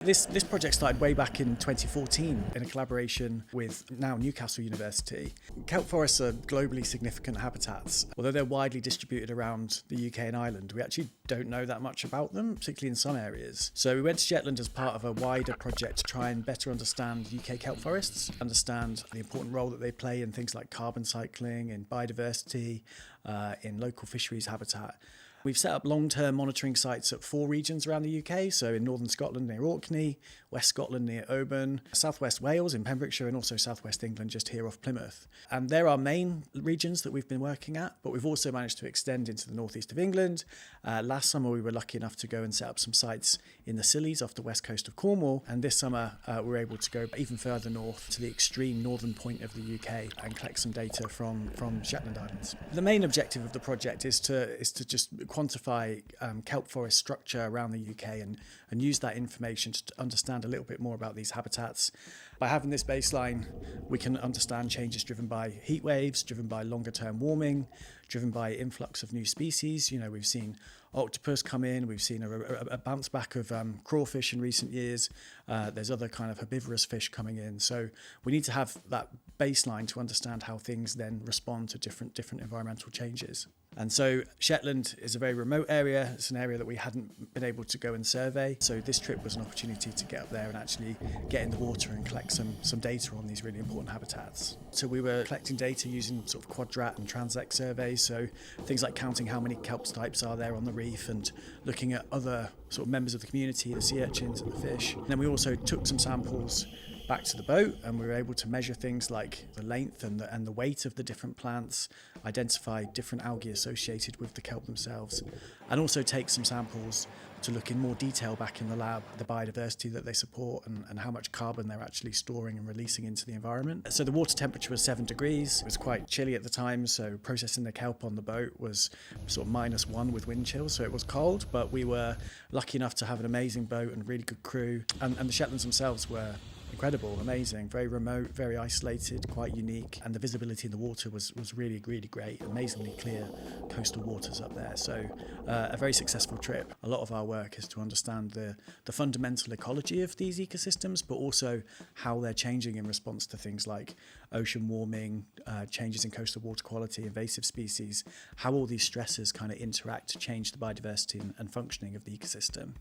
This project started way back in 2014 in a collaboration with now Newcastle University. Kelp forests are globally significant habitats. Although they're widely distributed around the UK and Ireland, we actually don't know that much about them, particularly in some areas. So we went to Shetland as part of a wider project to try and better understand UK kelp forests, understand the important role that they play in things like carbon cycling, in biodiversity, in local fisheries habitat. We've set up long-term monitoring sites at 4 regions around the UK, so in northern Scotland near Orkney, West Scotland near Oban, southwest Wales in Pembrokeshire, and also southwest England just here off Plymouth. And they're our main regions that we've been working at, but we've also managed to extend into the northeast of England. Last summer we were lucky enough to go and set up some sites in the Scillies off the west coast of Cornwall, and this summer we were able to go even further north to the extreme northern point of the UK and collect some data from Shetland Islands. The main objective of the project is to just quantify kelp forest structure around the UK and use that information to understand a little bit more about these habitats. By having this baseline, we can understand changes driven by heat waves, driven by longer term warming, driven by influx of new species. You know, we've seen octopus come in, we've seen a bounce back of crawfish in recent years. There's other kind of herbivorous fish coming in. So we need to have that baseline to understand how things then respond to different environmental changes. And so Shetland is a very remote area. It's an area that we hadn't been able to go and survey. So this trip was an opportunity to get up there and actually get in the water and collect some data on these really important habitats. So we were collecting data using sort of quadrat and transect surveys. So things like counting how many kelp types are there on the reef and looking at other sort of members of the community, the sea urchins and the fish. And then we also took some samples back to the boat, and we were able to measure things like the length and the weight of the different plants, identify different algae associated with the kelp themselves, and also take some samples to look in more detail back in the lab, the biodiversity that they support and how much carbon they're actually storing and releasing into the environment. So the water temperature was 7 degrees. It was quite chilly at the time, so processing the kelp on the boat was sort of -1 with wind chill, so it was cold, but we were lucky enough to have an amazing boat and really good crew, and the Shetlands themselves were incredible, amazing, very remote, very isolated, quite unique, and the visibility in the water was really, really great. Amazingly clear coastal waters up there. So a very successful trip. A lot of our work is to understand the fundamental ecology of these ecosystems, but also how they're changing in response to things like ocean warming, changes in coastal water quality, invasive species, how all these stresses kind of interact to change the biodiversity and functioning of the ecosystem.